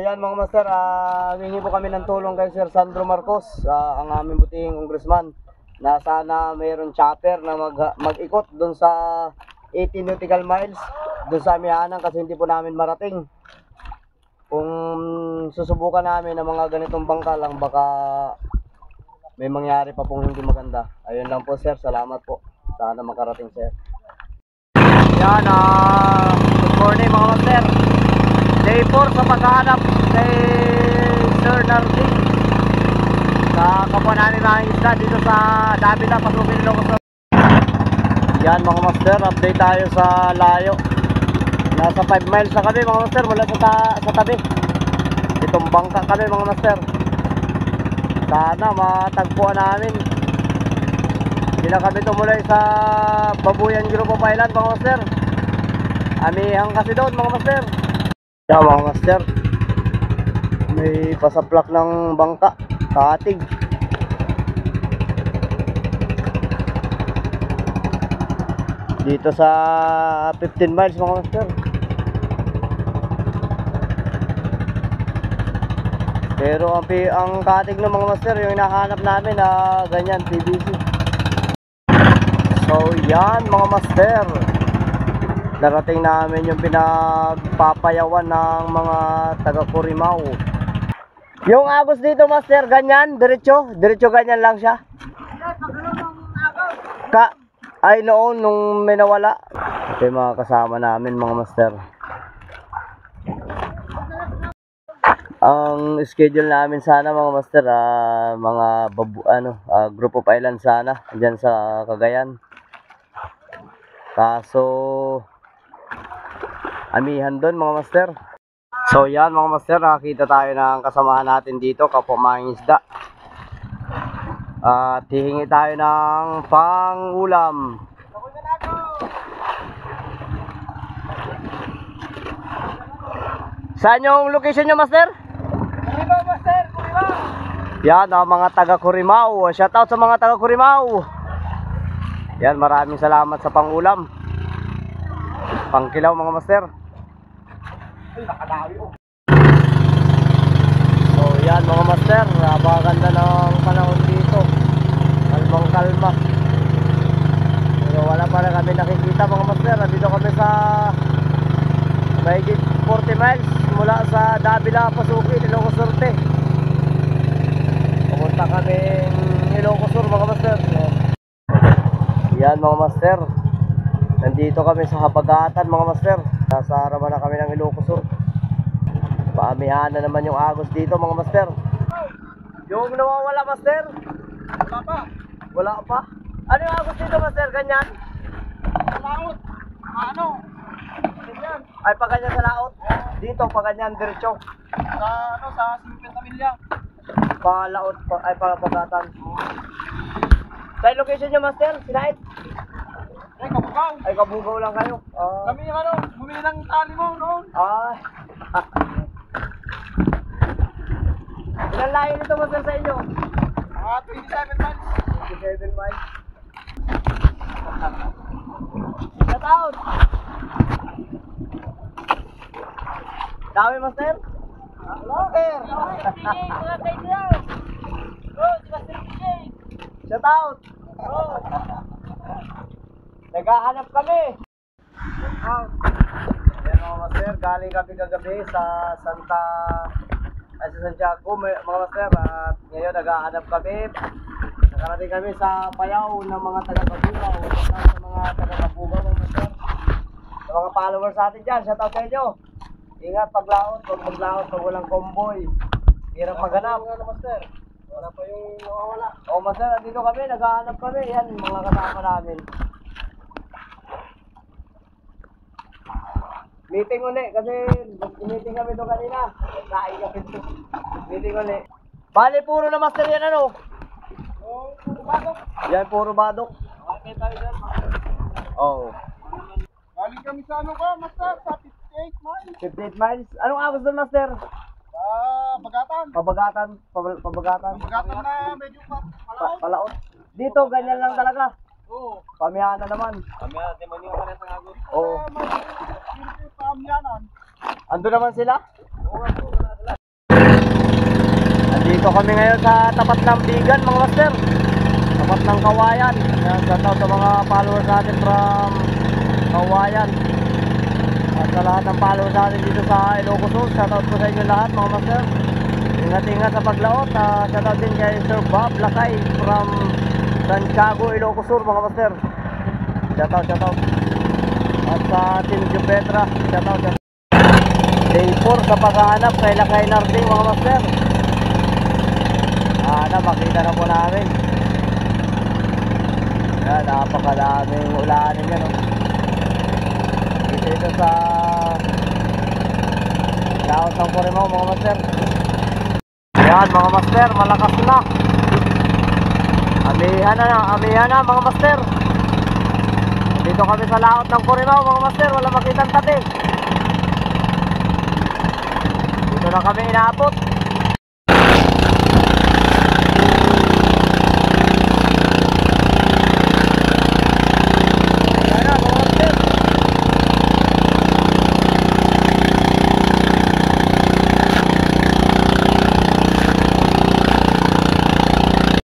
yan mga master, hingi po kami ng tulong kay Sir Sandro Marcos, ang aming butihing congressman, na sana mayroon chopper na mag-ikot doon sa 18 nautical miles doon sa Amihanan kasi hindi po namin marating. Kung susubukan namin ng mga ganitong bangka lang, baka may mangyari pa pong hindi maganda. Ayun lang po sir, salamat po. Sana makarating sir. Yan, good morning mga master. Day 4 sa paghahanap kay Sir Nardi sa kapwa namin mga isla dito sa Davila, Pasukin, Ilocos. Yan mga master, update tayo sa layo. Nasa 5 miles na kami mga master mula sa tabi. Itong bangka kami mga master. Sana matagpuan namin. Hindi na kami tumuloy sa Babuyan Group of Island mga master. Amihan kasi doon mga master. Yan mga master, may pasaplak ng bangka, katig. Dito sa 15 miles mga master. Pero ang katig ng mga master, yung hinahanap namin na ganyan, PVC. So yan mga master, darating namin yung pinagpapayawan ng mga taga Curimaw. Yung agos dito master, ganyan, diretso ganyan lang siya. Ay noon nung may nawala. Ito yung mga kasama namin mga master. Ang schedule namin sana mga master, mga group of island sana diyan sa Cagayan. Kaso amihan doon mga master. So yan mga master, nakita tayo ng kasamahan natin dito, kapwa mga isda. At hihingi tayo ng pang-ulam. Saan yung location nyo master? Curimaw master, Curimaw. Yan ang mga taga Curimaw. Shout out sa mga taga Curimaw. Yan, maraming salamat sa pang-ulam. Pangkilaw mga master. So yan mga master, napakaganda ng panahon dito. Kalmang kalma. Pero wala pa rin kami nakikita mga master. Dito kami sa mahigit 40 miles mula sa Davila, Pasukin, Ilocos Norte. Pumunta kami Ilocos Sur mga master. Yan mga master, nandito kami sa Habagatan mga master. Nasa harapan na kami ng Ilocos Sur. Paamihan na naman yung agos dito mga master. Yung nawawala master? Wala pa. Wala pa? Ano yung agos dito master? Ganyan? Sa laot. Ano? Ganyan. Ay pa ganyan sa laot? Dito pa ganyan diretso? Sa 50 milya. Pa laot, ay pa Habagatan. Sa location nyo master? Sinait? Ay Kabugaw. Ay Kabugaw lang kayo. Kami bumili ng tali mo noon. Ilan layo nito master sa inyo? 27 miles. 27 miles. Shout out. Dami master? Master. Shout out. Naghahanap kami. Yan mga master, galing kami kagabi sa Santiago mga master, at ngayon naghahanap kami. Nakarating kami sa payaw ng mga taga-Kabugaw, sa mga taga-Kabugaw mga master. Sa mga followers natin dyan, shout out sa inyo. Ingat paglaot, pag walang convoy. Hirap maghanap. Master, wala pa yung nawawala. O master, dito kami, naghahanap kami. Yan, mga kasama namin. Meeting ulit kasi meeting kami doon kanina. Kain kami doon. Meeting ulit. Bali puro na master yan ano? Puro badok. Yan puro badok. Okay tayo dyan. Oo. Bali kami sa master? Sa 58 miles. 58 miles? Anong agos doon master? Pabagatan. Pabagatan. Pabagatan na medyo palaot. Dito ganyan lang talaga. Oo. Pamiyahan na naman. Pamiyahan, di mo niyo ka rin sa agos. Oo. Pamiyahan. Ando naman sila? Oo. Dito kami ngayon sa tapat ng Bigan mga master. Tapat ng Kawayan. Yan, shout out sa mga followers natin from Kawayan. At sa lahat ng followers natin dito sa Ilocos Sur, shout out po sa inyo lahat mga master. Ingat-ingat sa paglaot. Shout out din kay Sir Bob Lakay from Santiago, Ilocos Sur mga master. Shout out. At sa Team Jupetra, shout out. Day 4 sa paghahanap kay Lakay Narding mga master. Makita na po namin. Yan, napakadaming ulanin yan. Dito sa laot ng Corimao mga master. Yan mga master, malakas na. Amihan na mga master. Dito kami sa laot ng Corimao mga master, wala makitang tabi. Dito na kami inaabot.